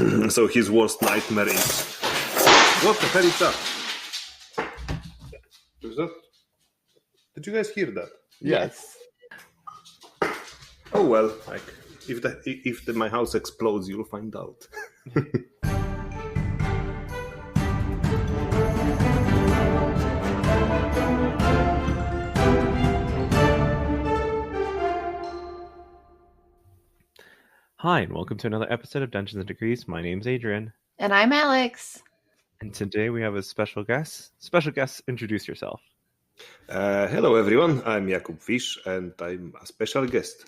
So his worst nightmare is... What the hell is that? Did you guys hear that? Yes. Oh well, like if my house explodes, you'll find out. Hi, and welcome to another episode of Dungeons and Degrees. My name's Adrian. And I'm Alex. And today we have a special guest. Special guest, introduce yourself. Hello everyone, I'm Jakub Wisz, and I'm a special guest.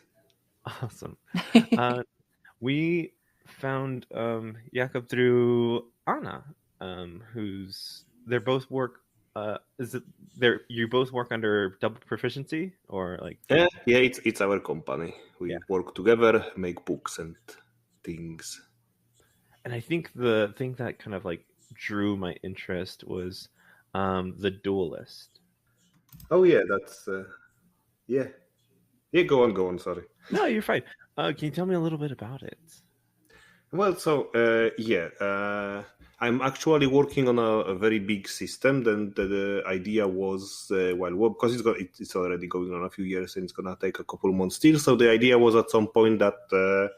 Awesome. We found Jakub through Anna, they both work. You both work under Double Proficiency, or like? Yeah, it's our company. We work together, make books and things. And I think the thing that kind of like drew my interest was the Duelist. Oh yeah, that's yeah. Go on. Sorry. No, you're fine. Can you tell me a little bit about it? Well, so I'm actually working on a very big system. Then the idea was, because it's already going on a few years and it's gonna take a couple months still. So the idea was at some point that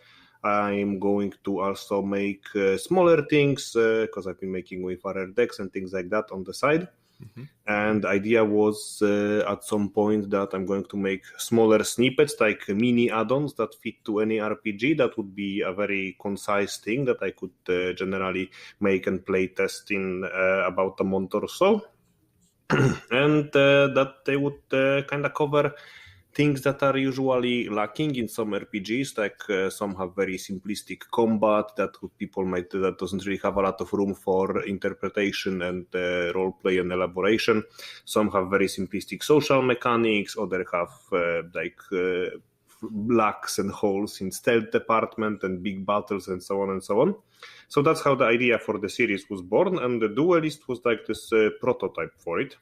I'm going to also make smaller things because I've been making Wayfarer decks and things like that on the side. Mm-hmm. And the idea was at some point that I'm going to make smaller snippets, like mini add-ons that fit to any RPG. That would be a very concise thing that I could generally make and play test in about a month or so. And that they would kind of cover things that are usually lacking in some RPGs, like some have very simplistic combat that doesn't really have a lot of room for interpretation and roleplay and elaboration. Some have very simplistic social mechanics, others have lacks and holes in stealth department and big battles and so on and so on. So that's how the idea for the series was born, and the Duelist was like this prototype for it.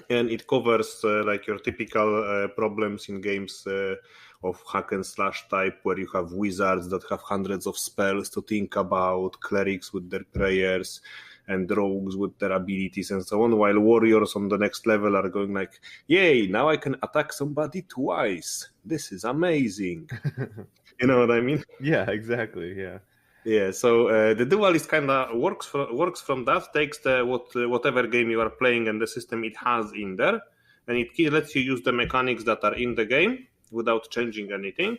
And it covers like your typical problems in games of hack and slash type, where you have wizards that have hundreds of spells to think about, clerics with their prayers, and rogues with their abilities and so on, while warriors on the next level are going like, yay, now I can attack somebody twice. This is amazing. You know what I mean? Yeah, exactly, yeah. Yeah, so the Duelist kind of works from that, takes whatever game you are playing and the system it has in there, and it lets you use the mechanics that are in the game without changing anything,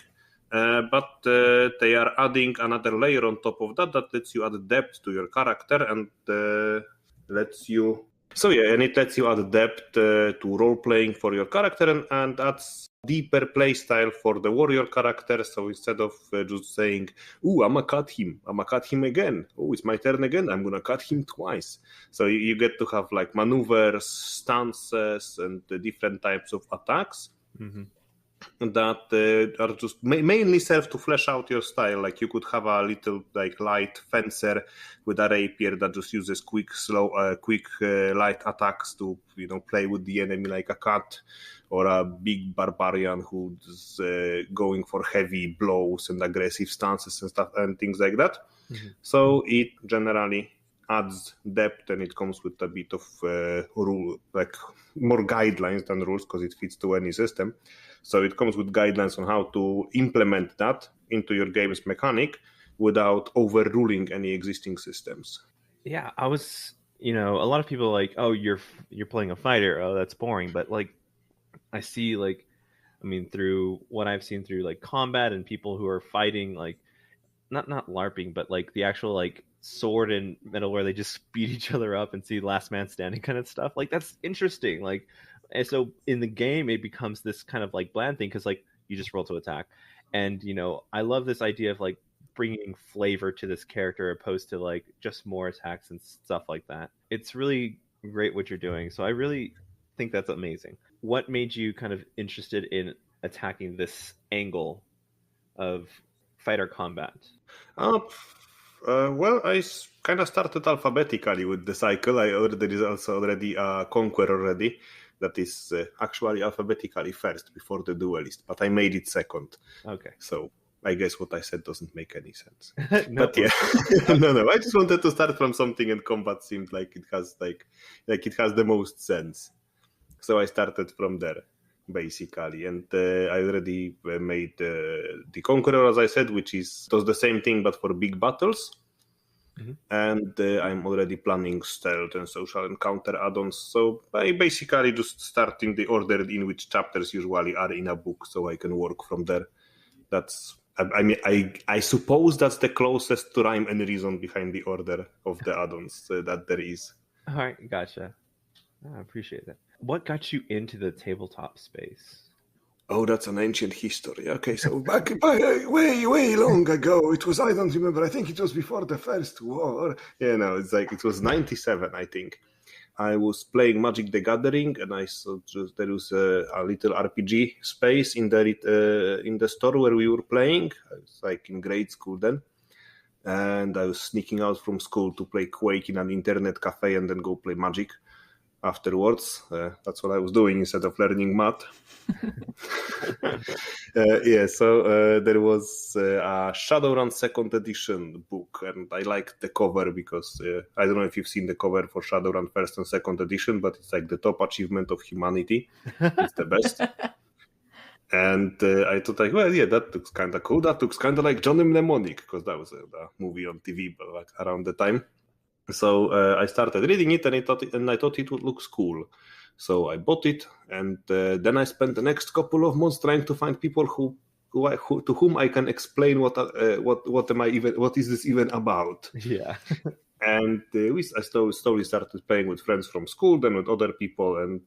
but they are adding another layer on top of that lets you add depth to your character and lets you... So yeah, and it lets you add depth to role-playing for your character and adds deeper play style for the warrior character. So instead of just saying, ooh, I'm gonna cut him again. Oh, it's my turn again. I'm gonna cut him twice. So you get to have like maneuvers, stances, and different types of attacks. Mm-hmm. That are just mainly serve to flesh out your style. Like you could have a little like light fencer with a rapier that just uses quick light attacks to play with the enemy like a cat, or a big barbarian who's going for heavy blows and aggressive stances and stuff and things like that. Mm-hmm. So it generally adds depth, and it comes with a bit of rule, like more guidelines than rules, because it fits to any system. So it comes with guidelines on how to implement that into your game's mechanic without overruling any existing systems. Yeah, I was, a lot of people are like, oh, you're playing a fighter. Oh, that's boring. But like, I see through what I've seen through like combat and people who are fighting, like not LARPing, but like the actual like sword and metal where they just beat each other up and see last man standing kind of stuff. Like that's interesting. Like, and so in the game it becomes this kind of like bland thing because like you just roll to attack, and I love this idea of like bringing flavor to this character opposed to like just more attacks and stuff like that. It's really great what you're doing. So I really think that's amazing. What made you kind of interested in attacking this angle of fighter combat? Well, I kind of started alphabetically with the cycle. There is also already a Conquer already that is actually alphabetically first before the Duelist, but I made it second. Okay. So I guess what I said doesn't make any sense. No, But yeah, no. I just wanted to start from something, and combat seemed like it has it has the most sense. So I started from there, basically, and I already made the Conqueror, as I said, which does the same thing but for big battles. Mm-hmm. And I'm already planning stealth and social encounter add-ons. So I basically just start in the order in which chapters usually are in a book, so I can work from there. I suppose that's the closest to rhyme and reason behind the order of the add-ons that there is. All right, gotcha. I appreciate that. What got you into the tabletop space? Oh, that's an ancient history. Okay, so back way long ago, it was, I don't remember, I think it was before the First War. It was 97, I think. I was playing Magic the Gathering, and I saw there was a little RPG space in the store where we were playing. I was like in grade school then. And I was sneaking out from school to play Quake in an internet cafe and then go play Magic afterwards. That's what I was doing instead of learning math. So there was a Shadowrun second edition book, and I liked the cover because I don't know if you've seen the cover for Shadowrun first and second edition, but it's like the top achievement of humanity. It's the best. And I thought, like, well, yeah, that looks kind of cool. That looks kind of like Johnny Mnemonic, because that was a movie on TV like around the time. So I started reading it, and I thought it would look cool. So I bought it, and then I spent the next couple of months trying to find people to whom I can explain what is this even about. Yeah. And I slowly started playing with friends from school, then with other people, and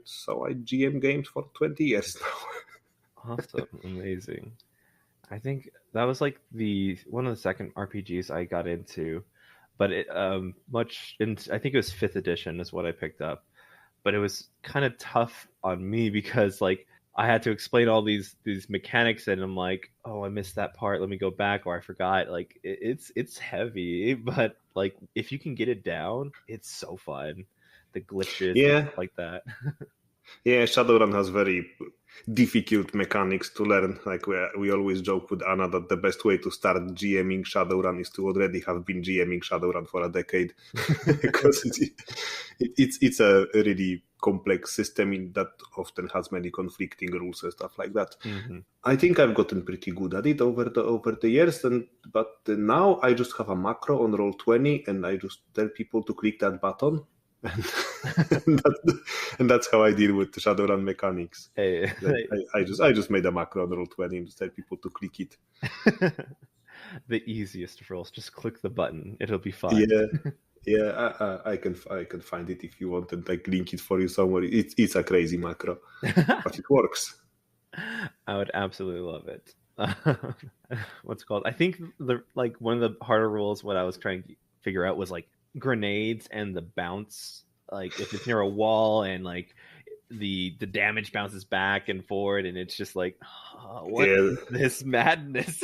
so I GM games for 20 years now. Awesome, amazing. I think that was like one of the second RPGs I got into, but I think it was 5th edition is what I picked up. But it was kind of tough on me because like I had to explain all these mechanics, and I'm like, oh, I missed that part. Let me go back, or I forgot. Like it's heavy, but like if you can get it down, it's so fun. The glitches, and stuff like that. Yeah, Shadowrun has very difficult mechanics to learn. Like we always joke with Anna that the best way to start GMing Shadowrun is to already have been GMing Shadowrun for a decade, because it's a really complex system that often has many conflicting rules and stuff like that. Mm-hmm. I think I've gotten pretty good at it over the years, but now I just have a macro on Roll20, and I just tell people to click that button. And that's how I deal with the Shadowrun mechanics. Hey. I just made a macro on Roll20 and just tell people to click it. The easiest of rolls, just click the button; it'll be fine. Yeah. I can find it if you want, and like link it for you somewhere. It's a crazy macro, but it works. I would absolutely love it. What's it called? I think one of the harder rules, what I was trying to figure out was like grenades and the bounce, like if it's near a wall and like the damage bounces back and forward, and it's just like, what is this madness?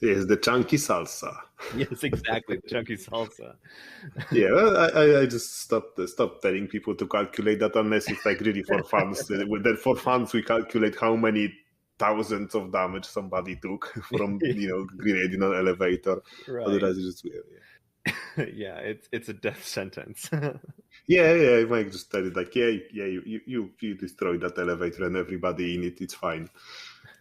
Yes, the chunky salsa. Yes, exactly, the chunky salsa. Yeah, I just stopped telling people to calculate that unless it's like really for fun. Then for fun, we calculate how many thousands of damage somebody took from grenade in an elevator. Right. Otherwise, it's just weird. Yeah, it's a death sentence. Yeah, I might just tell it like, you destroyed that elevator and everybody in it, it's fine.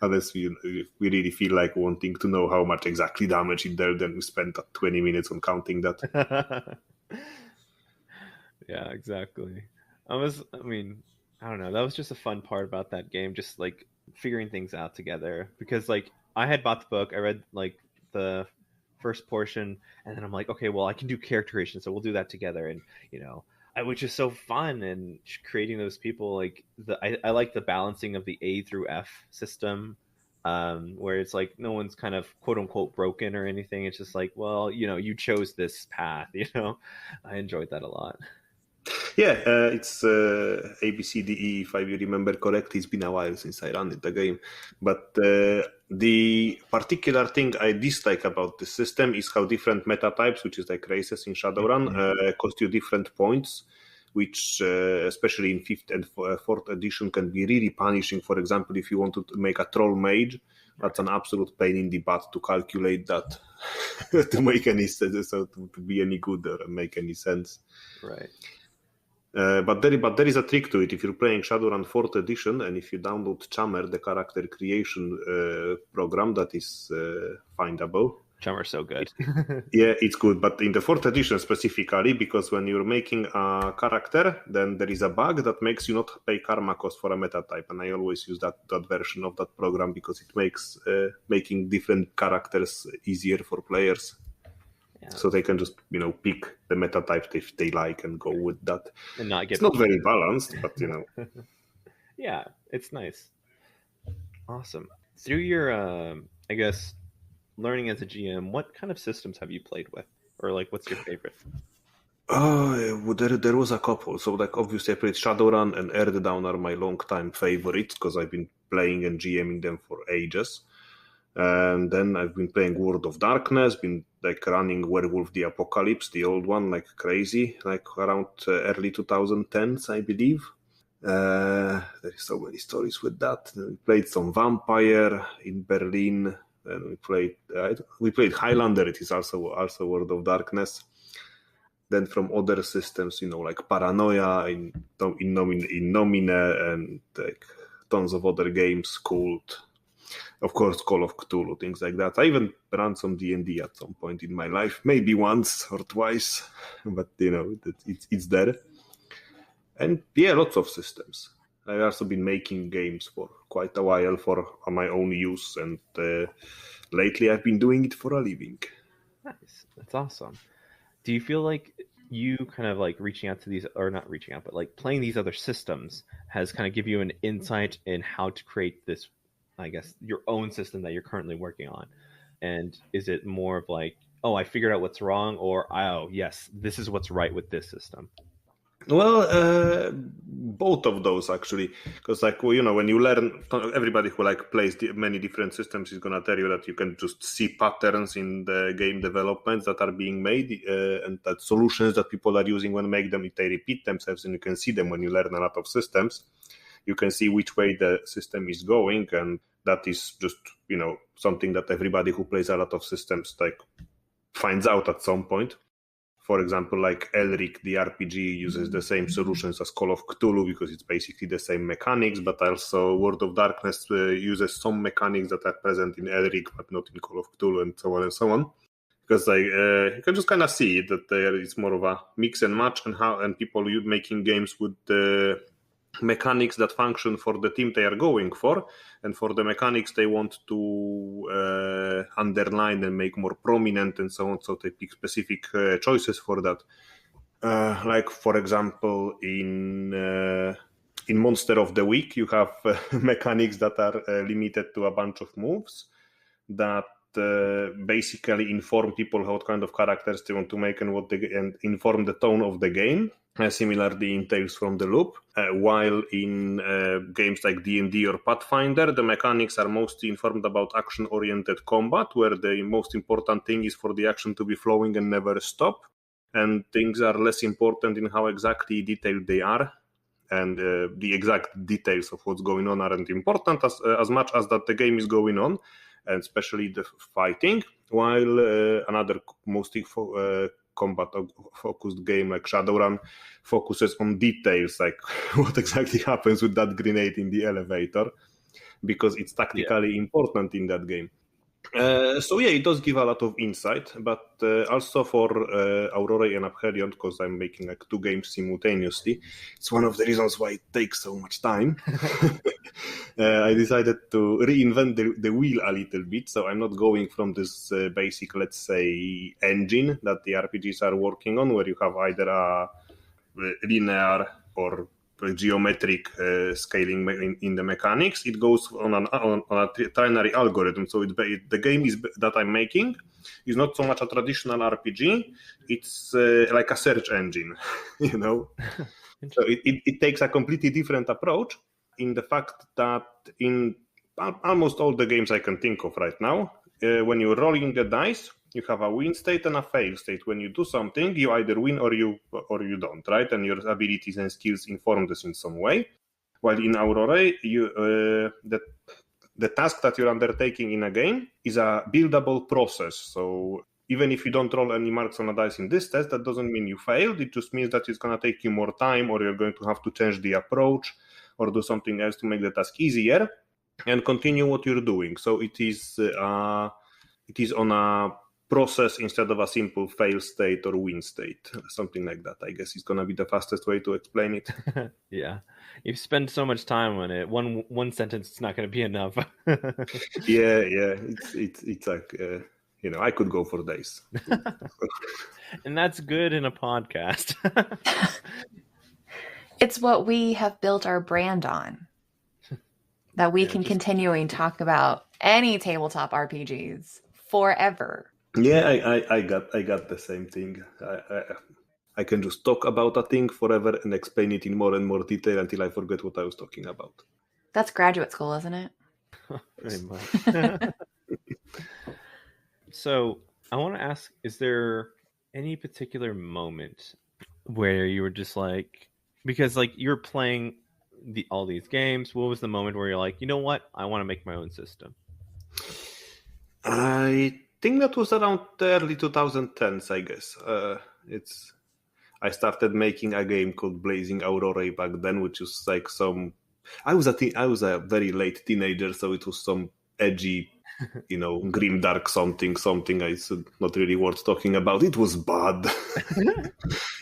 Unless we really feel like wanting to know how much exactly damage it did, then we spent 20 minutes on counting that. Yeah, exactly. I don't know. That was just a fun part about that game, just like figuring things out together. Because like I had bought the book, I read like the first portion, and then I'm like, okay, well, I can do character creation, so we'll do that together. And which is so fun, and creating those people, like I like the balancing of the A through F system, where it's like no one's kind of quote unquote broken or anything. It's just like, well, you chose this path. I enjoyed that a lot. Yeah, it's ABCDE, if I remember correctly. It's been a while since I ran the game. But the particular thing I dislike about the system is how different meta types, which is like races in Shadowrun, cost you different points, which especially in 5th and 4th edition can be really punishing. For example, if you want to make a troll mage That's an absolute pain in the butt to calculate that to make any sense, so to be any good or make any sense. Right. But there is a trick to it. If you're playing Shadowrun 4th edition, and if you download Chammer, the character creation program that is findable. Chammer's so good. Yeah, it's good. But in the 4th edition specifically, because when you're making a character, then there is a bug that makes you not pay karma cost for a meta type. And I always use that version of that program because it makes making different characters easier for players. Yeah. So they can just, pick the meta type if they like and go with that. And not get. It's not very balanced, but Yeah, it's nice. Awesome. Through your, I guess, learning as a GM, what kind of systems have you played with, or what's your favorite? There was a couple. So obviously I played Shadowrun and Earthdown are my long time favorites because I've been playing and GMing them for ages. And then I've been playing World of Darkness, been running Werewolf the Apocalypse, the old one, like crazy, around early 2010s, I believe. There is so many stories with that. We played some Vampire in Berlin, and we played Highlander. It is also World of Darkness. Then from other systems, like Paranoia in Nomine, and tons of other games, Cult. Of course, Call of Cthulhu, things like that. I even ran some D&D at some point in my life, maybe once or twice, but it's there. And yeah, lots of systems. I've also been making games for quite a while for my own use, and lately I've been doing it for a living. Nice. That's awesome. Do you feel like you kind of reaching out to these, or not reaching out, but playing these other systems has kind of give you an insight in how to create this, I guess, your own system that you're currently working on? And is it more of I figured out what's wrong, or yes, this is what's right with this system? Well, both of those actually, because when you learn, everybody who plays many different systems is gonna tell you that you can just see patterns in the game developments that are being made, and that solutions that people are using when make them, they repeat themselves, and you can see them when you learn a lot of systems. You can see which way the system is going, and that is just something that everybody who plays a lot of systems finds out at some point. For example, Elric, the RPG, uses the same solutions as Call of Cthulhu because it's basically the same mechanics, but also World of Darkness uses some mechanics that are present in Elric but not in Call of Cthulhu, and so on and so on. Because you can just kind of see it, that there is more of a mix and match, and people making games with the mechanics that function for the team they are going for, and for the mechanics they want to underline and make more prominent and so on, so they pick specific choices for that. For example, in Monster of the Week, you have mechanics that are limited to a bunch of moves that basically inform people what kind of characters they want to make and inform the tone of the game. Similarly in Tales from the Loop, while in games like D&D or Pathfinder, the mechanics are mostly informed about action-oriented combat, where the most important thing is for the action to be flowing and never stop, and things are less important in how exactly detailed they are, and the exact details of what's going on aren't important as much as that the game is going on, and especially the fighting, while another mostly combat-focused game like Shadowrun focuses on details, like what exactly happens with that grenade in the elevator, because it's tactically important in that game. So yeah, it does give a lot of insight, but also for Aurora and Aphelion, because I'm making two games simultaneously, it's one of the reasons why it takes so much time. I decided to reinvent the wheel a little bit, so I'm not going from this basic, let's say, engine that the RPGs are working on, where you have either a linear or geometric scaling in the mechanics. It goes on a trinary algorithm. So the game that I'm making is not so much a traditional RPG. It's like a search engine, So it takes a completely different approach, in the fact that in almost all the games I can think of right now, when you're rolling the dice, you have a win state and a fail state. When you do something, you either win or you don't, right? And your abilities and skills inform this in some way. While in Aurora, the the task that you're undertaking in a game is a buildable process. So even if you don't roll any marks on a dice in this test, that doesn't mean you failed. It just means that it's going to take you more time, or you're going to have to change the approach or do something else to make the task easier and continue what you're doing. So it is on a process instead of a simple fail state or win state, something like that. I guess is going to be the fastest way to explain it. Yeah, you spend so much time on it. One sentence is not going to be enough. yeah, it's like I could go for days. And that's good in a podcast. It's what we have built our brand on. That we can continuing talk about any tabletop RPGs forever. Yeah, I got the same thing. I can just talk about a thing forever and explain it in more and more detail until I forget what I was talking about. That's graduate school, isn't it? Pretty much. So I want to ask, is there any particular moment where you were just like, because like you're playing all these games, what was the moment where you're like, you know what, I want to make my own system? I think that was around the early 2010s, I guess. I started making a game called Blazing Aurora back then, which was like I was a very late teenager, so it was some edgy, grimdark something. It's not really worth talking about. It was bad.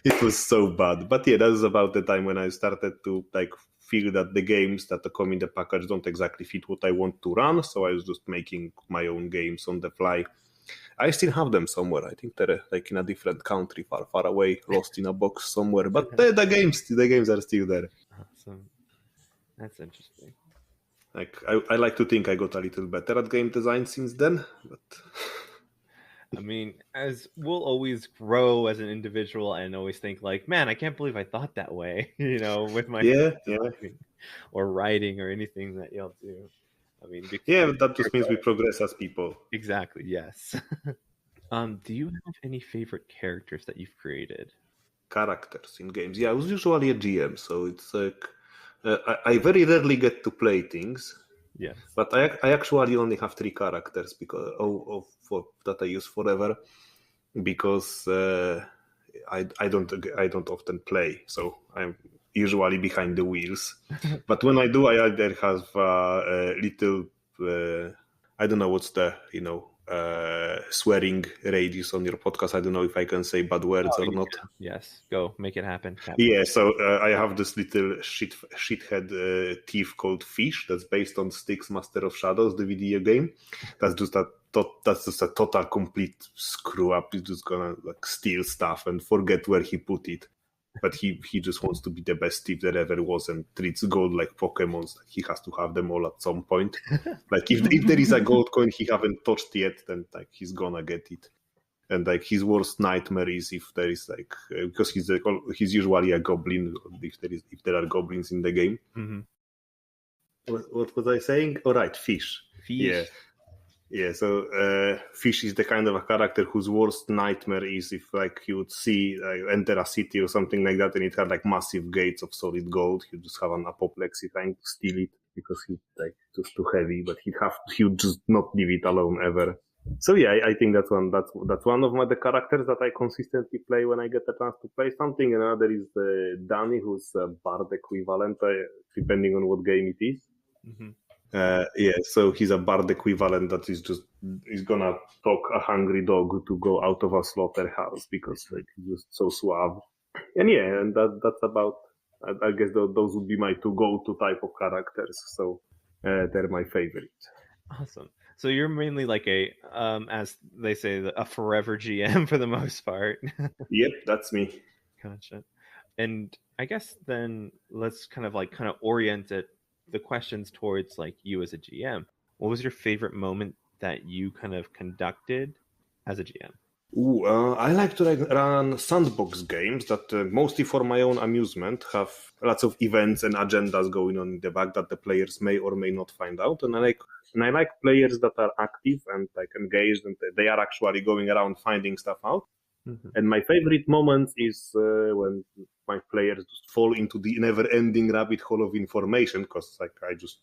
It was so bad. But yeah, that was about the time when I started to like feel that the games that come in the package don't exactly fit what I want to run. So I was just making my own games on the fly. I still have them somewhere. I think they're like in a different country, far, far away, lost in a box somewhere. But the games are still there. Awesome. That's interesting. Like I like to think I got a little better at game design since then. But I mean, as we'll always grow as an individual and always think like, man, I can't believe I thought that way, with my or writing or anything that y'all do. I mean, but that just means we progress as people. Exactly. Yes. Do you have any favorite characters that you've created? Characters in games? Yeah, I was usually a GM, so it's like I very rarely get to play things. Yes. But I actually only have 3 characters because that I use forever, because I don't often play, so I'm usually behind the wheels. But when I do, I either have a little I don't know what's the swearing radius on your podcast. I don't know if I can say bad words or not. Yes, go make it happen. Yeah, so I have this little shithead thief called Fish that's based on Styx Master of Shadows, the video game. That's just a total complete screw up. He's just gonna like steal stuff and forget where he put it. But he just wants to be the best thief there ever was and treats gold like Pokemons. He has to have them all at some point. Like if there is a gold coin he haven't touched yet, then like he's gonna get it. And like his worst nightmare is if there is like because he's usually a goblin. If there are goblins in the game. Mm-hmm. What was I saying? All right, Fish. Yeah. So Fish is the kind of a character whose worst nightmare is if like you would see enter a city or something like that, and it had like massive gates of solid gold. He'd just have an apoplexy trying to steal it because he's like just too heavy. But he would just not leave it alone ever. So yeah, I think that's one of the characters that I consistently play when I get a chance to play something. Another is Danny, who's a bard equivalent, depending on what game it is. Mm-hmm. So he's a bard equivalent that is he's gonna talk a hungry dog to go out of a slaughterhouse because like he's just so suave. And that's about. I guess those would be my 2 go-to type of characters. So they're my favorite. Awesome. So you're mainly like as they say, a forever GM for the most part. Yep, that's me. Gotcha. And I guess then let's kind of orient the questions towards like you as a GM. What was your favorite moment that you kind of conducted as a GM? I like to run sandbox games that mostly for my own amusement have lots of events and agendas going on in the back that the players may or may not find out. And I like players that are active and like engaged and they are actually going around finding stuff out. Mm-hmm. And my favorite moment is when my players just fall into the never-ending rabbit hole of information because like I just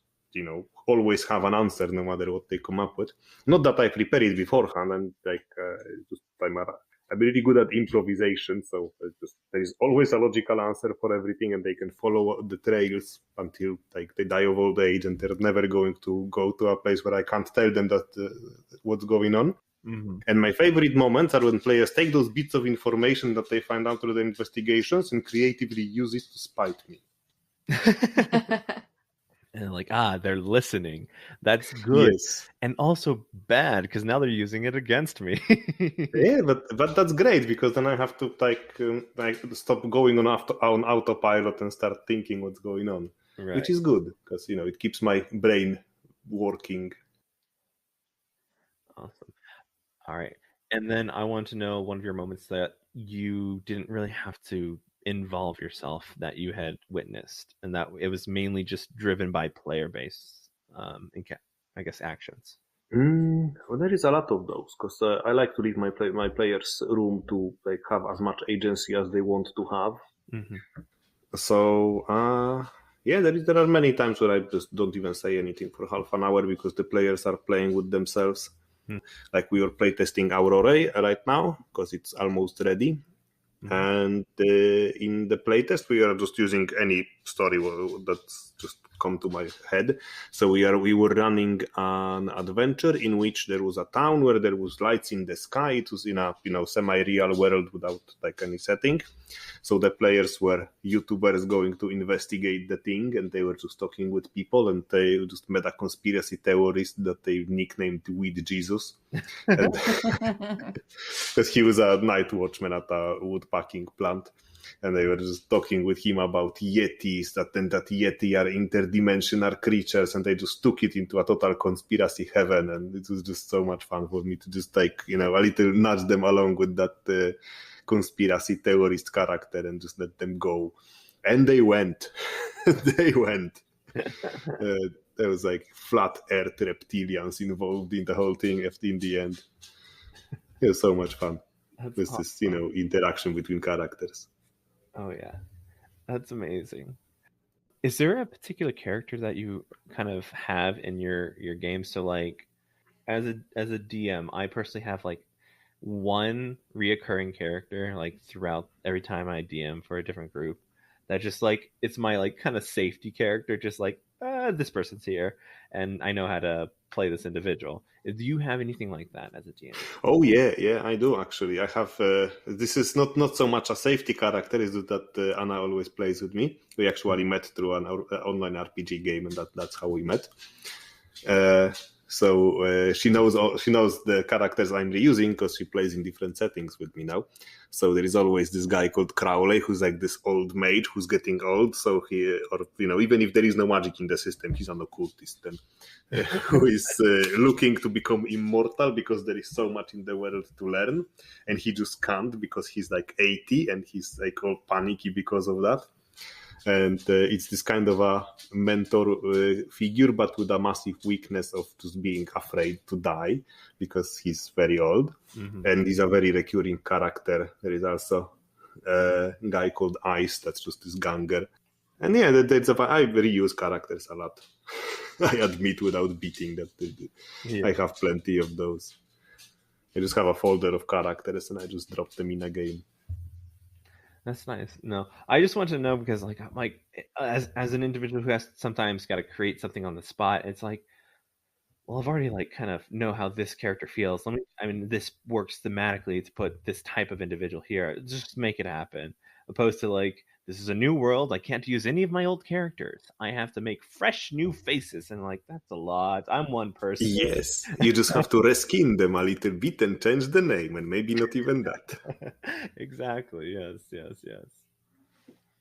always have an answer no matter what they come up with. Not that I prepare it beforehand, and I'm really good at improvisation, so there is always a logical answer for everything, and they can follow the trails until they die of old age, and they're never going to go to a place where I can't tell them that what's going on. Mm-hmm. And my favorite moments are when players take those bits of information that they find out through the investigations and creatively use it to spite me. And they're listening. That's good. Yes. And also bad, because now they're using it against me. Yeah, but that's great, because then I have to stop going on autopilot and start thinking what's going on, Right. which is good, because it keeps my brain working. Awesome. All right. And then I want to know one of your moments that you didn't really have to involve yourself, that you had witnessed, and that it was mainly just driven by player-based, actions. Well, there is a lot of those, because I like to leave my players room to have as much agency as they want to have. Mm-hmm. So there are many times where I just don't even say anything for half an hour, because the players are playing with themselves. Like we are playtesting Aurora right now, because it's almost ready. Mm-hmm. And in the playtest, we are just using any story that's just come to my head. So we were running an adventure in which there was a town where there was lights in the sky. It was in a semi-real world without any setting. So the players were YouTubers going to investigate the thing, and they were just talking with people, and they just met a conspiracy theorist that they nicknamed Weed Jesus, because he was a night watchman at a woodpacking plant. And they were just talking with him about Yetis, that Yeti are interdimensional creatures, and they just took it into a total conspiracy heaven. And it was just so much fun for me to just a little nudge them along with that conspiracy theorist character and just let them go. And they went. They went. There was flat earth reptilians involved in the whole thing in the end. It was so much fun. With awesome. This, interaction between characters. Oh yeah, that's amazing. Is there a particular character that you kind of have in your game? So as a DM, I personally have one reoccurring character throughout every time I DM for a different group, that just it's my kind of safety character, just this person's here and I know how to play this individual. Do you have anything like that as a GM? Oh yeah, I do actually. I have. This is not so much a safety character. Is that Anna always plays with me. We actually met through an online RPG game, and that's how we met. So she knows the characters I'm reusing, because she plays in different settings with me now. So there is always this guy called Crowley, who's this old mage who's getting old. So even if there is no magic in the system, he's an occultist, who is looking to become immortal, because there is so much in the world to learn, and he just can't, because he's 80 and he's all panicky because of that. And it's this kind of a mentor figure, but with a massive weakness of just being afraid to die, because he's very old. Mm-hmm. And he's a very recurring character. There is also a guy called Ice, that's just this ganger. And yeah, I reuse characters a lot. I admit, without beating that. Yeah. I have plenty of those. I just have a folder of characters and I just drop them in a game. That's nice. No, I just want to know, because as an individual who has sometimes got to create something on the spot, it's well, I've already kind of know how this character feels. This works thematically to put this type of individual here. Just make it happen. Opposed to this is a new world. I can't use any of my old characters. I have to make fresh new faces, and that's a lot. I'm one person. Yes, you just have to reskin them a little bit and change the name, and maybe not even that. Exactly. Yes.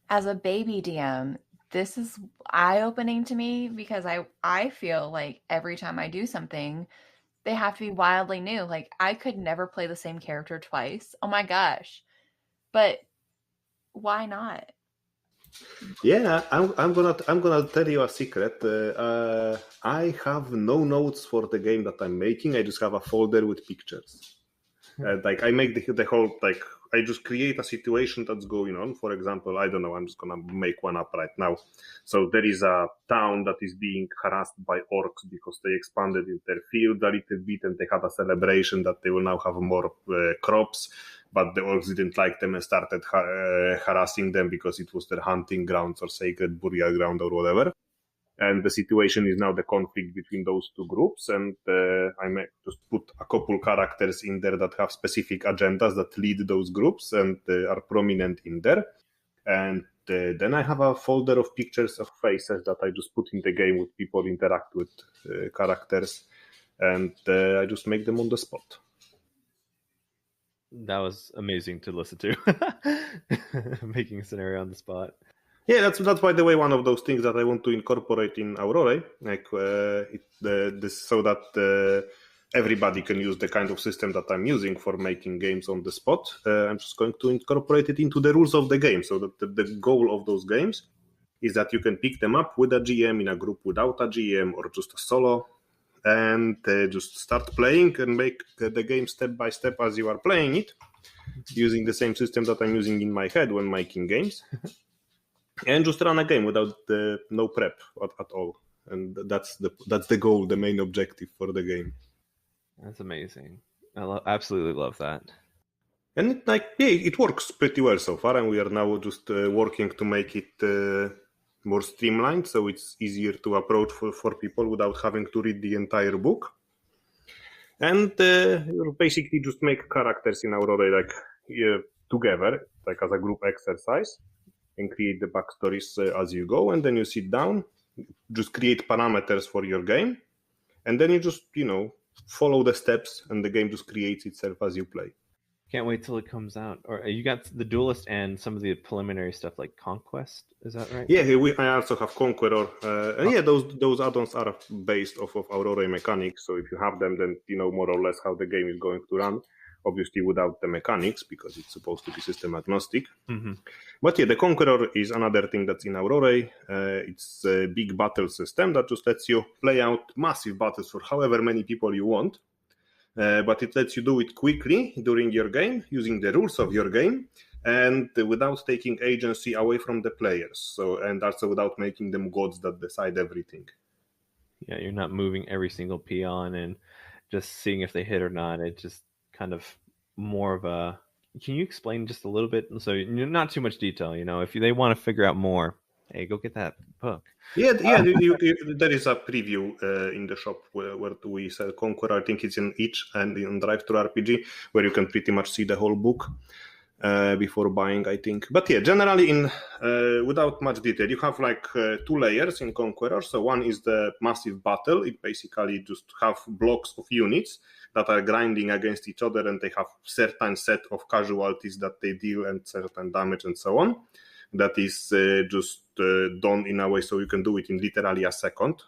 As a baby DM, this is eye-opening to me, because I feel every time I do something, they have to be wildly new. I could never play the same character twice. Oh my gosh. But why not? Yeah, I'm gonna tell you a secret. I have no notes for the game that I'm making. I just have a folder with pictures. Like I make the whole, like I just create a situation that's going on. For example, I don't know, I'm just gonna make one up right now. So there is a town that is being harassed by orcs because they expanded in their field a little bit, and they had a celebration that they will now have more crops. But the orcs didn't like them and started harassing them because it was their hunting grounds or sacred burial ground or whatever. And the situation is now the conflict between those two groups, and I may just put a couple characters in there that have specific agendas that lead those groups and are prominent in there. And then I have a folder of pictures of faces that I just put in the game with people interact with characters, and I just make them on the spot. That was amazing to listen to. Making a scenario on the spot. Yeah, that's by the way one of those things that I want to incorporate in Aurora, like this, so that everybody can use the kind of system that I'm using for making games on the spot. I'm just going to incorporate it into the rules of the game, so that the goal of those games is that you can pick them up with a GM, in a group without a GM, or just a solo, and just start playing and make the game step by step as you are playing it, using the same system that I'm using in my head when making games. And just run a game without no prep at all, and that's the goal, the main objective for the game. That's amazing. I absolutely love that. And it works pretty well so far, and we are now just working to make it more streamlined, so it's easier to approach for people without having to read the entire book. And you basically just make characters in Aurora together, like as a group exercise, and create the backstories as you go, and then you sit down, just create parameters for your game, and then you just, follow the steps, and the game just creates itself as you play. Can't wait till it comes out. Or you got the Duelist and some of the preliminary stuff like Conquest, is that right? Yeah, I also have Conqueror, and yeah, those add-ons are based off of Aurora mechanics, so if you have them, then you know more or less how the game is going to run. Obviously without the mechanics, because it's supposed to be system agnostic. Mm-hmm. But yeah, the Conqueror is another thing that's in Aurora. It's a big battle system that just lets you play out massive battles for however many people you want. But it lets you do it quickly during your game, using the rules of your game, and without taking agency away from the players. And also without making them gods that decide everything. Yeah, you're not moving every single peon and just seeing if they hit or not. It just kind of more of a... Can you explain just a little bit? So not too much detail, if they want to figure out more, hey, go get that book. Yeah. There is a preview in the shop where we sell Conqueror. I think it's in Itch and in Drive-Thru-RPG, where you can pretty much see the whole book before buying, I think. But yeah, generally without much detail, you have two layers in Conqueror. So one is the massive battle. It basically just have blocks of units that are grinding against each other, and they have certain set of casualties that they deal and certain damage and so on. That is just done in a way so you can do it in literally a second.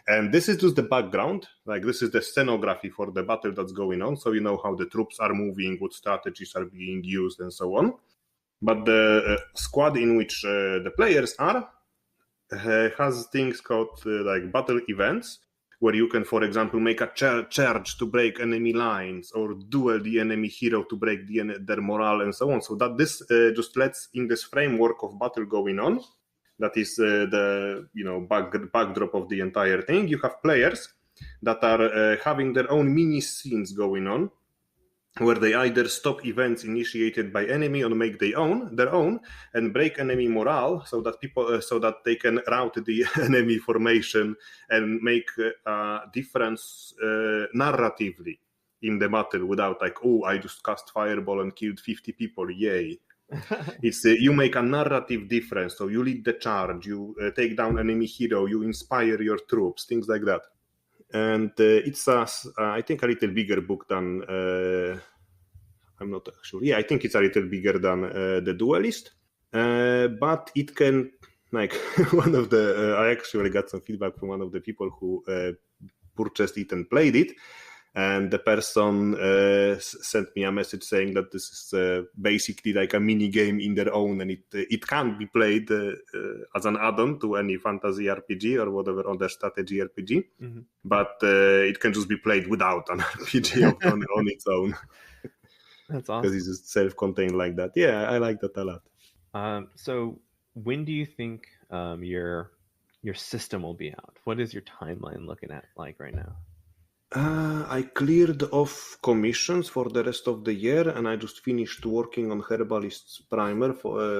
And this is just the background. This is the scenography for the battle that's going on, so you know how the troops are moving, what strategies are being used, and so on. But the squad in which the players are has things called battle events, where you can, for example, make a charge to break enemy lines, or duel the enemy hero to break their morale, and so on. So that this just lets, in this framework of battle going on, that is the backdrop of the entire thing, you have players that are having their own mini scenes going on, where they either stop events initiated by enemy or make their own, and break enemy morale, so that they can rout the enemy formation and make a difference narratively in the battle, without I just cast fireball and killed 50 people, yay. It's you make a narrative difference, so you lead the charge, you take down enemy hero, you inspire your troops, things like that. And it's I think a little bigger book than I'm not sure. Yeah, I think it's a little bigger than the Duelist, but it can one of the I actually got some feedback from one of the people who purchased it and played it. and the person sent me a message saying that this is basically like a mini game in their own, and it can be played as an add-on to any fantasy RPG or whatever other strategy RPG, but it can just be played without an RPG on its own. That's awesome. Because it's just self-contained like that. Yeah, I like that a lot. So when do you think your system will be out? What is your timeline looking at like right now? I cleared off commissions for the rest of the year, and I just finished working on Herbalist's Primer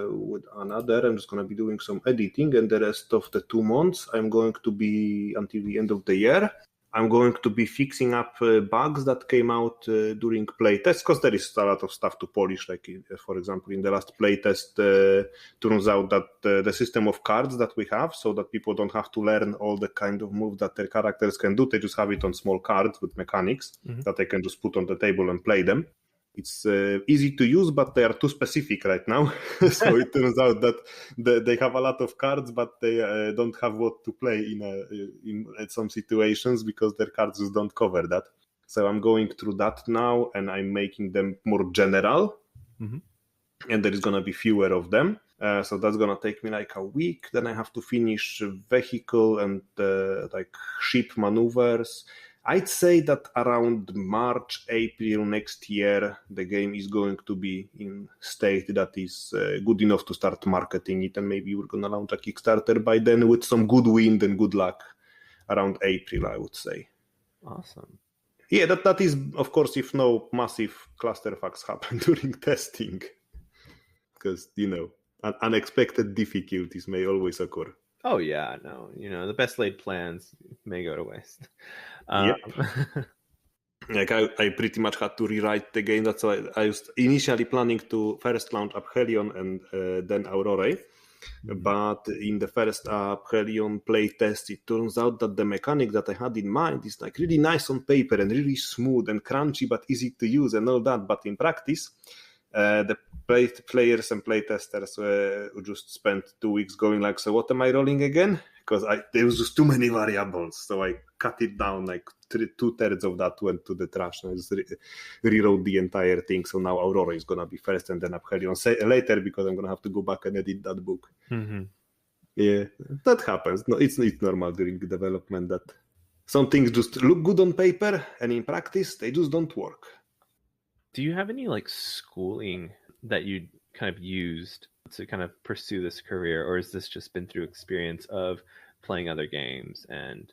with another. I'm just going to be doing some editing, and the rest of the 2 months, I'm going to be, until the end of the year, I'm going to be fixing up bugs that came out during playtest, because there is a lot of stuff to polish. Like, for example, in the last playtest, turns out that the system of cards that we have, so that people don't have to learn all the kind of moves that their characters can do, they just have it on small cards with mechanics that they can just put on the table and play them. It's easy to use, but they are too specific right now. So it turns out that they have a lot of cards, but they don't have what to play in some situations because their cards just don't cover that. So I'm going through that now, and I'm making them more general. And there is going to be fewer of them. So that's going to take me like a week. Then I have to finish vehicle and like ship maneuvers. I'd say that around March, April next year, the game is going to be in state that is good enough to start marketing it, and maybe we're going to launch a Kickstarter by then with some good wind and good luck around April, I would say. Awesome. Yeah, that is, of course, if no massive clusterfucks happen during testing, because, unexpected difficulties may always occur. Oh yeah, no, the best laid plans may go to waste. Yep. Like I pretty much had to rewrite the game. That's why I was initially planning to first launch Aphelion and then Aurora. But in the first Aphelion playtest, it turns out that the mechanic that I had in mind is like really nice on paper and really smooth and crunchy, but easy to use and all that. But in practice, the players and playtesters just spent 2 weeks going like, so what am I rolling again? Because there was just too many variables. So I cut it down, like 2/3 of that went to the trash. And I just rewrote the entire thing. So now Aurora is going to be first and then Aphelion later, because I'm going to have to go back and edit that book. Yeah, that happens. No, it's normal during development that some things just look good on paper and in practice they just don't work. Do you have any like schooling that you kind of used to kind of pursue this career, or has this just been through experience of playing other games and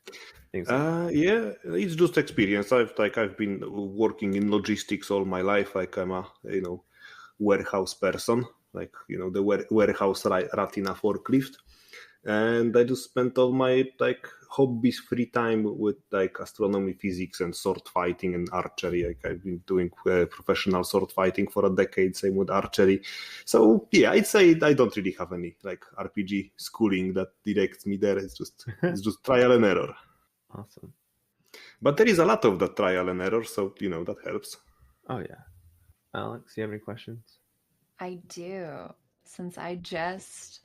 things like that? Yeah, it's just experience. I've been working in logistics all my life. Like I'm a warehouse person, like the warehouse rat in a forklift. And I just spent all my like hobbies, free time with like astronomy, physics, and sword fighting and archery. Like I've been doing professional sword fighting for a decade, same with archery. So yeah, I'd say I don't really have any like RPG schooling that directs me there. It's just trial and error. Awesome. But there is a lot of that trial and error, so that helps. Oh yeah. Alex, do you have any questions? I do. Since I just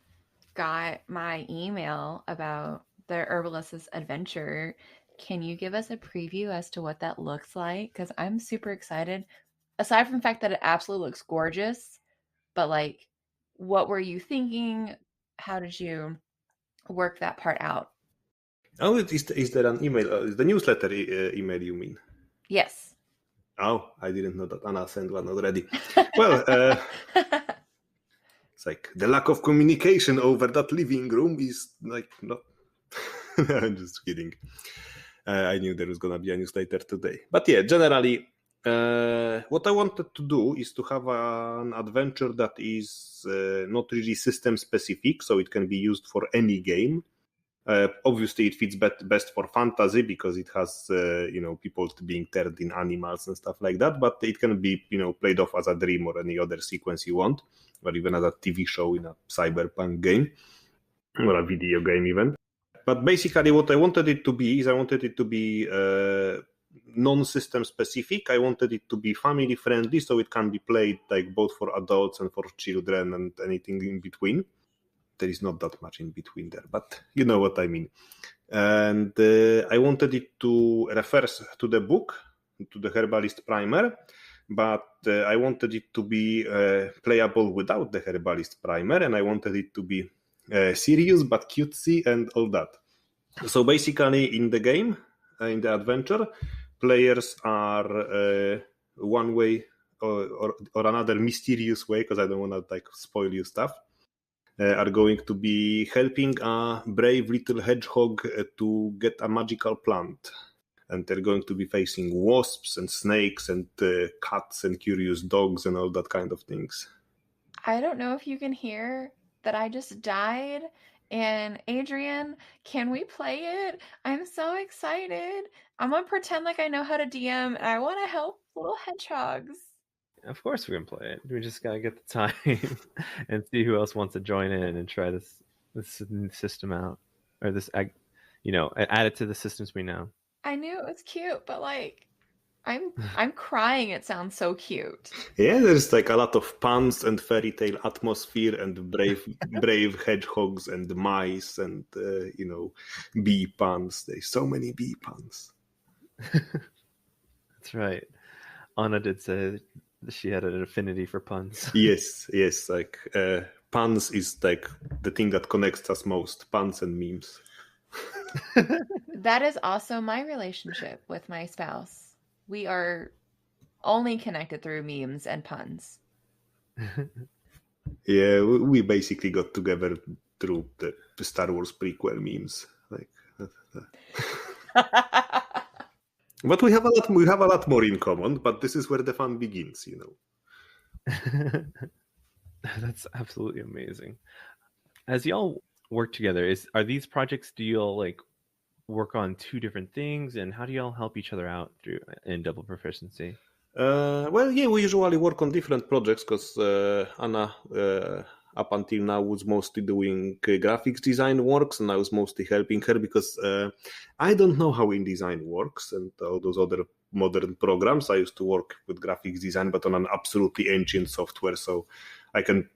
got my email about the Herbalist's adventure, can you give us a preview as to what that looks like? Because I'm super excited. Aside from the fact that it absolutely looks gorgeous, but like, what were you thinking? How did you work that part out? Oh, is there an email? Is the newsletter email you mean? Yes. Oh, I didn't know that Anna sent one already. Well, it's like the lack of communication over that living room is like not. I'm just kidding. I knew there was gonna be a newsletter today, but yeah, generally, what I wanted to do is to have an adventure that is not really system specific, so it can be used for any game. Obviously, it fits best for fantasy because it has people being turned in animals and stuff like that. But it can be played off as a dream or any other sequence you want, or even as a TV show in a cyberpunk game or a video game even. But basically, what I wanted it to be is I wanted it to be non-system specific. I wanted it to be family friendly, so it can be played like both for adults and for children and anything in between. There is not that much in between there, but you know what I mean. And I wanted it to refer to the book, the Herbalist Primer, but I wanted it to be playable without the Herbalist Primer, and I wanted it to be serious but cutesy and all that. So basically, in the game, in the adventure, players are one way or another mysterious way, because I don't want to like spoil you stuff, are going to be helping a brave little hedgehog to get a magical plant. And they're going to be facing wasps and snakes and cats and curious dogs and all that kind of things. I don't know if you can hear that I just died. And Adrian, can we play it? I'm so excited. I'm gonna pretend like I know how to DM and I want to help little hedgehogs. Of course we can play it. We just gotta get the time and see who else wants to join in and try this system out, or this, add it to the systems we know. I knew it was cute, but like, I'm crying. It sounds so cute. Yeah, there's like a lot of puns and fairy tale atmosphere and brave hedgehogs and mice and bee puns. There's so many bee puns. That's right. Anna did say she had an affinity for puns. Yes. Like puns is like the thing that connects us most. Puns and memes. That is also my relationship with my spouse. We are only connected through memes and puns. Yeah, we basically got together through the Star Wars prequel memes. Like, but we have a lot more in common. But this is where the fun begins, That's absolutely amazing. As y'all work together, are these projects? Do y'all like work on two different things, and how do y'all help each other out in Double Proficiency? Well, yeah, we usually work on different projects because Anna, up until now, was mostly doing graphics design works, and I was mostly helping her because I don't know how InDesign works and all those other modern programs. I used to work with graphics design, but on an absolutely ancient software, so I can,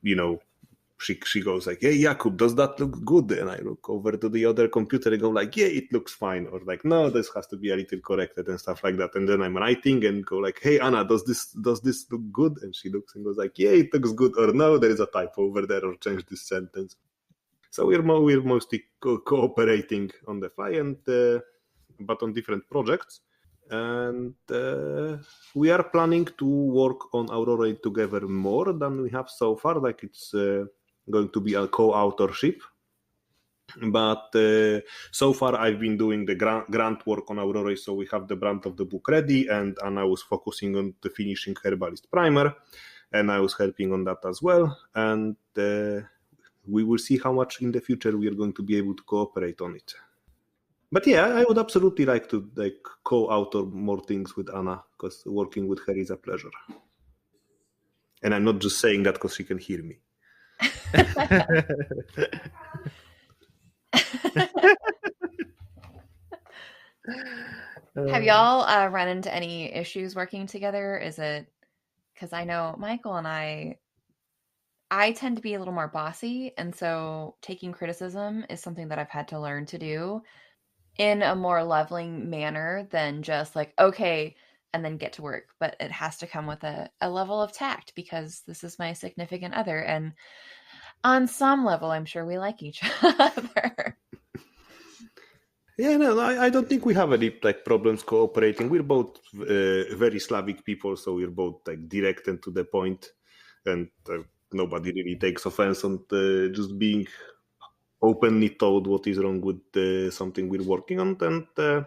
she goes like, "Hey, Jakub, does that look good?" And I look over to the other computer and go like, "Yeah, it looks fine," or like, "No, this has to be a little corrected," and stuff like that. And then I'm writing and go like, "Hey, Anna, does this look good?" And she looks and goes like, "Yeah, it looks good," or "No, there is a typo over there," or "Change this sentence." So we're mostly cooperating on the fly, and but on different projects. And we are planning to work on Aurora together more than we have so far. Like it's going to be a co-authorship, but so far I've been doing the grant work on Aurora, so we have the brand of the book ready, and Anna was focusing on the finishing Herbalist Primer, and I was helping on that as well, and we will see how much in the future we are going to be able to cooperate on it. But yeah, I would absolutely like to co-author more things with Anna, because working with her is a pleasure. And I'm not just saying that because she can hear me. Have y'all run into any issues working together? Is it because I know Michael and I tend to be a little more bossy, and so taking criticism is something that I've had to learn to do in a more leveling manner than just like, okay, and then get to work. But it has to come with a level of tact, because this is my significant other, and on some level I'm sure we like each other. Yeah, no, I don't think we have any problems cooperating. We're both very Slavic people, so we're both direct and to the point, and nobody really takes offense on just being openly told what is wrong with something we're working on. And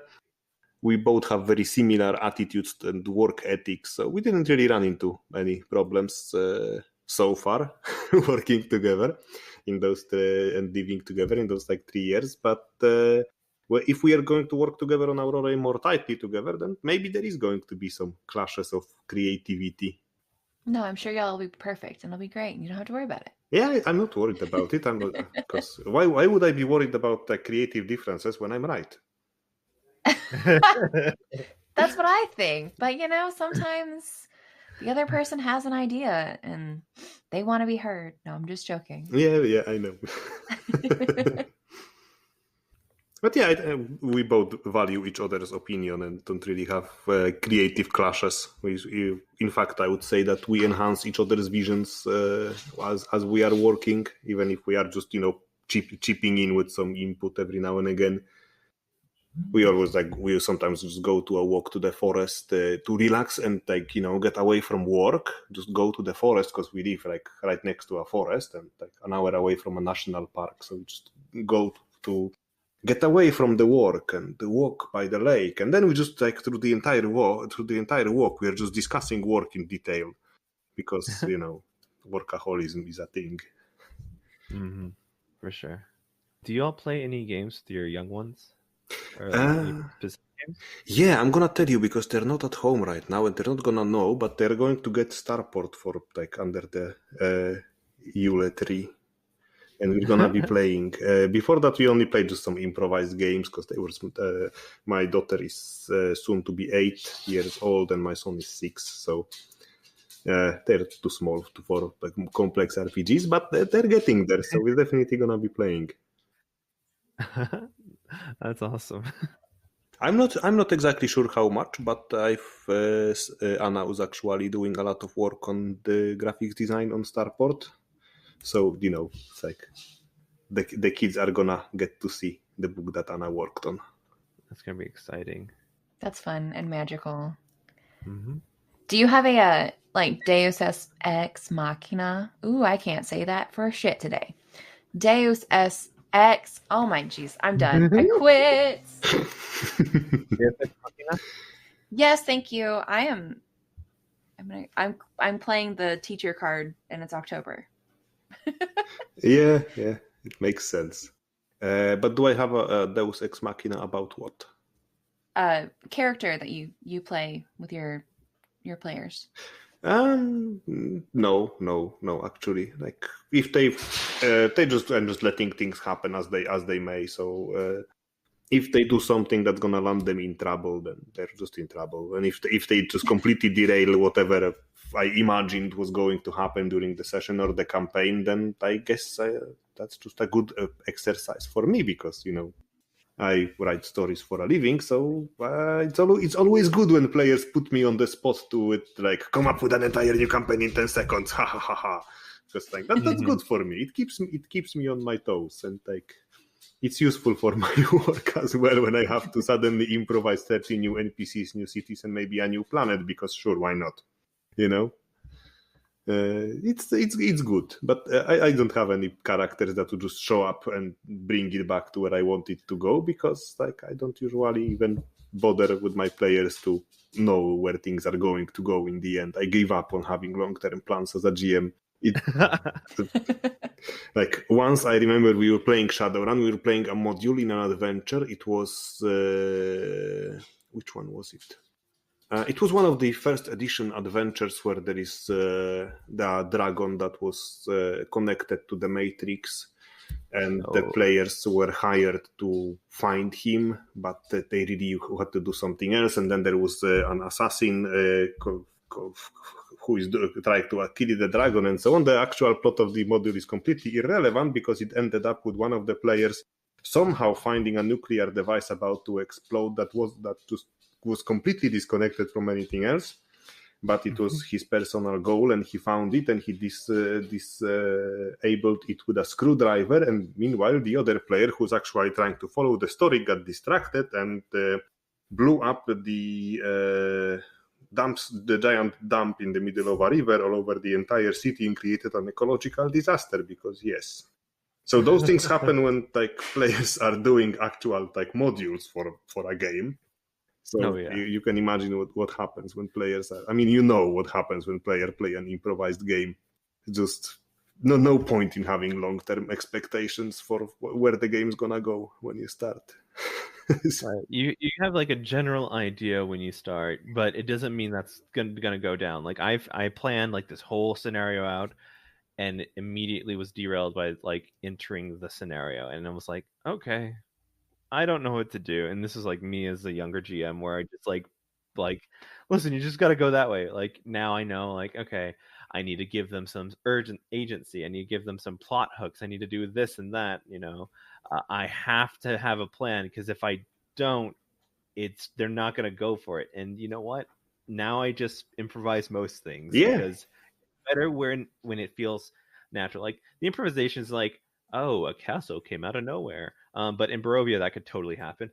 we both have very similar attitudes and work ethics, so we didn't really run into any problems so far working together in those and living together in those 3 years. But well, if we are going to work together on Aurora more tightly together, then maybe there is going to be some clashes of creativity. No, I'm sure y'all will be perfect and it'll be great. You don't have to worry about it. Yeah, I'm not worried about it. I'm not, because why would I be worried about creative differences when I'm right? That's what I think. But sometimes the other person has an idea and they want to be heard. No, I'm just joking. Yeah, I know. But yeah, we both value each other's opinion and don't really have creative clashes. In fact, I would say that we enhance each other's visions as we are working, even if we are just chipping in with some input every now and again. We sometimes just go to a walk to the forest to relax and get away from work. Just go to the forest because we live like right next to a forest and like an hour away from a national park. So we just go to get away from the work and walk by the lake, and then we just like through the entire walk we are just discussing work in detail because workaholism is a thing. Mm-hmm. For sure. Do you all play any games with your young ones? Or any specific games? Yeah, I'm gonna tell you because they're not at home right now and they're not gonna know, but they're going to get Starport for like under the Yule tree. And we're gonna be playing. Before that, we only played just some improvised games because they were. My daughter is soon to be 8 years old, and my son is 6. So they're too small for like complex RPGs, but they're getting there. So we're definitely gonna be playing. That's awesome. I'm not exactly sure how much, but Anna was actually doing a lot of work on the graphics design on Starport. So it's like the kids are gonna get to see the book that Anna worked on. That's gonna be exciting. That's fun and magical. Mm-hmm. Do you have a like Deus Ex Machina? Ooh, I can't say that for shit today. Deus Ex. Oh my jeez, I'm done. I quit. Yes, thank you. I'm playing the teacher card, and it's October. Yeah, it makes sense. But do I have a Deus Ex Machina about what? Character that you play with your players. No. Actually, like if I'm just letting things happen as they may. So if they do something that's gonna land them in trouble, then they're just in trouble. And if they just completely derail whatever I imagined was going to happen during the session or the campaign, then I guess that's just a good exercise for me because I write stories for a living, so it's always good when players put me on the spot to come up with an entire new campaign in 10 seconds. Ha ha ha ha. Just like that's good for me. It keeps me on my toes and it's useful for my work as well when I have to suddenly improvise 30 new NPCs, new cities, and maybe a new planet because sure, why not? It's good, but I don't have any characters that would just show up and bring it back to where I want it to go because I don't usually even bother with my players to know where things are going to go in the end. I give up on having long-term plans as a GM. Once I remember we were playing Shadowrun, we were playing a module in an adventure. It was which one was it? It was one of the first edition adventures where there is the dragon that was connected to the Matrix, and the players were hired to find him, but they really had to do something else. And then there was an assassin who is trying to kill the dragon and so on. The actual plot of the module is completely irrelevant because it ended up with one of the players somehow finding a nuclear device about to explode that was completely disconnected from anything else, but it was his personal goal and he found it and he disabled it with a screwdriver. And meanwhile, the other player who's actually trying to follow the story got distracted and blew up the giant dump in the middle of a river all over the entire city and created an ecological disaster because yes. So those things happen when players are doing actual modules for a game. So you can imagine what happens when players are. I mean, what happens when players play an improvised game. Just no point in having long-term expectations for where the game's gonna go when you start. Right. You have a general idea when you start, but it doesn't mean that's gonna go down. I planned this whole scenario out, and immediately was derailed by entering the scenario, and I was like, okay, I don't know what to do. And this is me as a younger GM where I just listen, you just got to go that way. Now I know, okay, I need to give them some urgent agency. I need to give them some plot hooks. I need to do this and that. I have to have a plan, because if I don't, they're not going to go for it. And you know what? Now I just improvise most things, because better when it feels natural. Like the improvisation is like, oh, a castle came out of nowhere. But in Barovia, that could totally happen.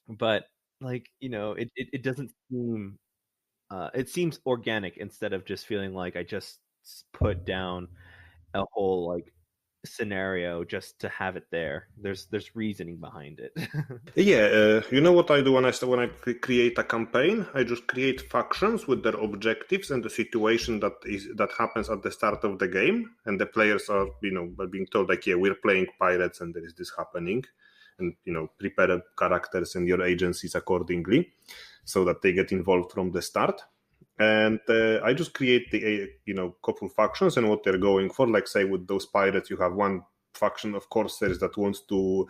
But like, it doesn't seem. It seems organic, instead of just feeling like I just put down a whole like scenario just to have it there. There's reasoning behind it. You know what I do when I create a campaign? I just create factions with their objectives and the situation that happens at the start of the game, and the players are being told like, yeah, we're playing pirates and there is this happening, and prepare characters and your agencies accordingly, so that they get involved from the start. And I just create the couple factions and what they're going for. Like, say, with those pirates, you have one faction of corsairs that wants to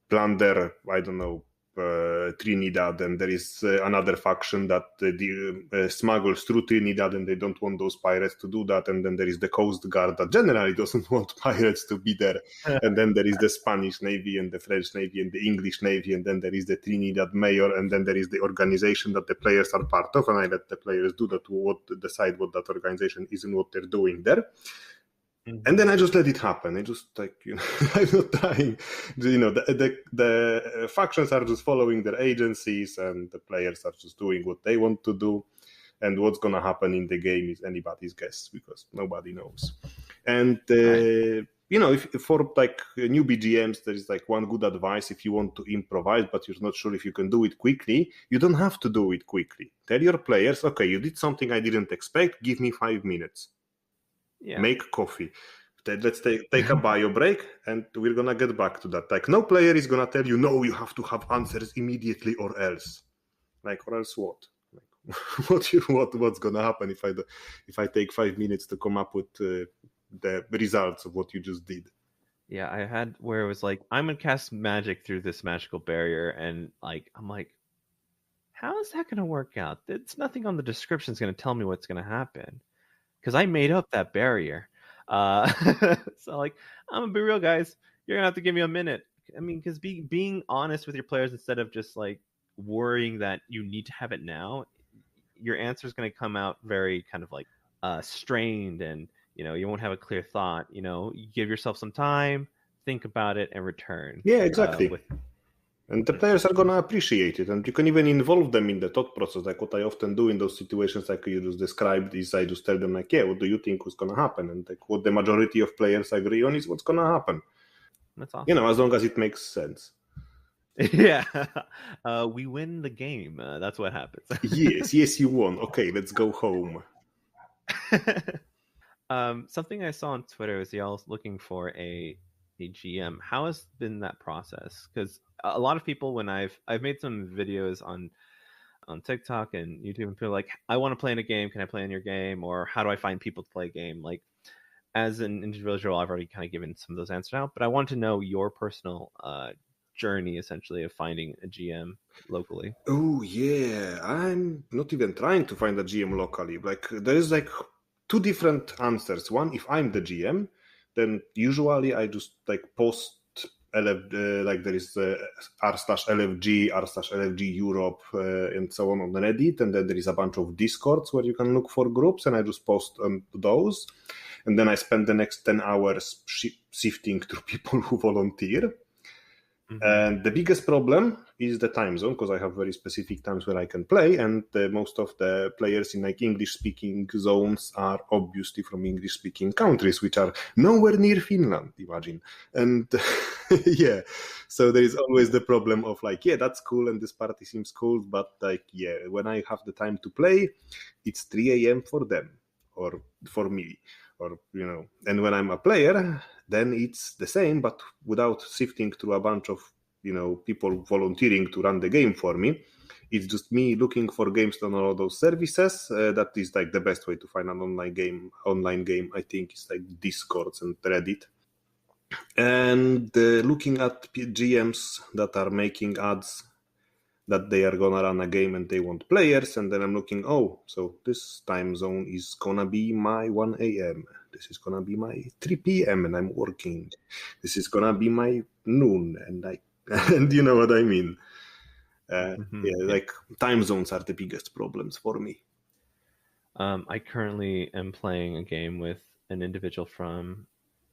plunder, I don't know, Trinidad, and there is another faction that smuggles through Trinidad, and they don't want those pirates to do that. And then there is the Coast Guard that generally doesn't want pirates to be there. And then there is the Spanish Navy and the French Navy and the English Navy, and then there is the Trinidad Mayor, and then there is the organization that the players are part of, and I let the players do that, decide what that organization is and what they're doing there. Mm-hmm. And then I just let it happen. I just I'm not trying. The factions are just following their agencies, and the players are just doing what they want to do. And what's gonna happen in the game is anybody's guess, because nobody knows. And if for like new BGMs, there is like one good advice: if you want to improvise but you're not sure if you can do it quickly, you don't have to do it quickly. Tell your players, okay, you did something I didn't expect. Give me 5 minutes. Yeah. Make coffee. Let's take a bio break, and we're gonna get back to that. Like, no player is gonna tell you, no, you have to have answers immediately, or else. Like, or else what? Like, what's gonna happen if I take 5 minutes to come up with the results of what you just did? Yeah, I had where it was like, I'm gonna cast magic through this magical barrier, and like, I'm like, how is that gonna work out? It's nothing on the description is gonna tell me what's gonna happen, because I made up that barrier. So like, I'm gonna be real, guys. You're gonna have to give me a minute. I mean, because being honest with your players, instead of just like worrying that you need to have it now, your answer is gonna come out very kind of like strained, and you won't have a clear thought. You give yourself some time, think about it, and return. Yeah, exactly. And the players are going to appreciate it. And you can even involve them in the thought process. Like what I often do in those situations, like you just described, is I just tell them, like, yeah, what do you think was going to happen? And like what the majority of players agree on is what's going to happen. That's awesome. As long as it makes sense. Yeah. We win the game. That's what happens. Yes, you won. Okay, let's go home. Something I saw on Twitter was y'all looking for a GM. How has been that process? Because a lot of people, when I've made some videos on TikTok and YouTube, and people are like, I want to play in a game. Can I play in your game? Or how do I find people to play a game? Like, as an individual, I've already kind of given some of those answers out, but I want to know your personal journey, essentially, of finding a GM locally. Oh yeah, I'm not even trying to find a GM locally. Like, there is like two different answers. One, if I'm the GM, then usually I just like post like there is r/LFG, r/LFG Europe, and so on Reddit, and then there is a bunch of Discords where you can look for groups, and I just post on those, and then I spend the next 10 hours sifting through people who volunteer. Mm-hmm. And the biggest problem is the time zone, because I have very specific times where I can play, and most of the players in like English-speaking zones are obviously from English-speaking countries, which are nowhere near Finland, imagine. And yeah, so there is always the problem of like, yeah, that's cool, and this party seems cool, but like, yeah, when I have the time to play, it's 3 a.m. for them, or for me, or, and when I'm a player, then it's the same, but without sifting through a bunch of, people volunteering to run the game for me. It's just me looking for games on all those services. That is like the best way to find an online game, I think, is like Discords and Reddit. And looking at GMs that are making ads that they are gonna run a game and they want players, and then I'm looking, so this time zone is gonna be my 1 a.m. This is gonna be my 3 p.m. and I'm working. This is gonna be my noon, and you know what I mean. Like time zones are the biggest problems for me. I currently am playing a game with an individual from,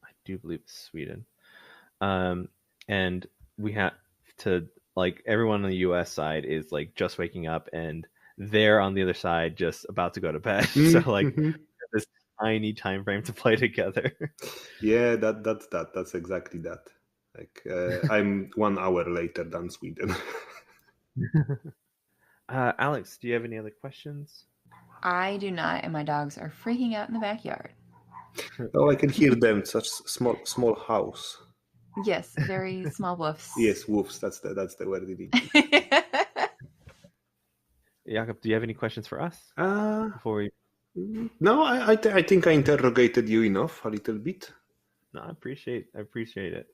I do believe, Sweden. And we have to, like, everyone on the US side is like just waking up, and they're on the other side just about to go to bed. So like this tiny time frame to play together. Yeah, that's exactly that. Like I'm 1 hour later than Sweden. Alex, do you have any other questions? I do not, and my dogs are freaking out in the backyard. Oh, I can hear them. Such small house. Yes, very small woofs. Yes, woofs. That's the word it is. Jakub, do you have any questions for us before we? No, I think I interrogated you enough a little bit. No, I appreciate it.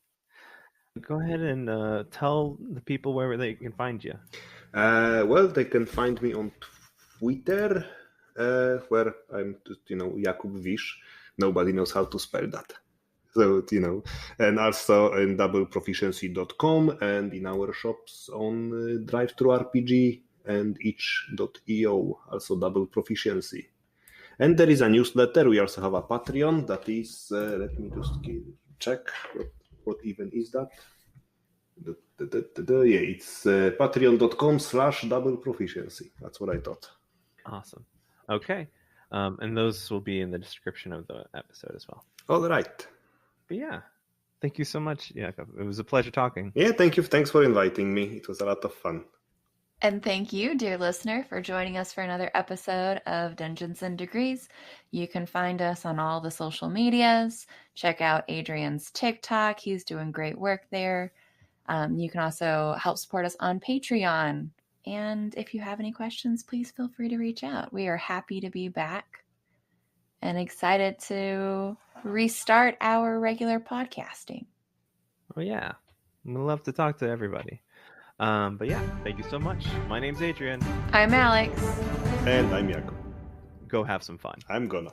Go ahead and tell the people where they can find you. Well, they can find me on Twitter, where I'm just, Jakub Wisz. Nobody knows how to spell that. So, and also in doubleproficiency.com and in our shops on DriveThruRPG and itch.io, also Double Proficiency. And there is a newsletter. We also have a Patreon that is, let me just check what even is that. Yeah, it's patreon.com/doubleproficiency. That's what I thought. Awesome. Okay. And those will be in the description of the episode as well. All right. But yeah, thank you so much, Jakub. It was a pleasure talking. Yeah, thank you. Thanks for inviting me. It was a lot of fun. And thank you, dear listener, for joining us for another episode of Dungeons and Degrees. You can find us on all the social medias. Check out Adrian's TikTok. He's doing great work there. You can also help support us on Patreon. And if you have any questions, please feel free to reach out. We are happy to be back and excited to restart our regular podcasting. Oh, yeah. We'd love to talk to everybody. But yeah, thank you so much. My name's Adrian. I'm Alex. And I'm Jakub. Go have some fun. I'm gonna.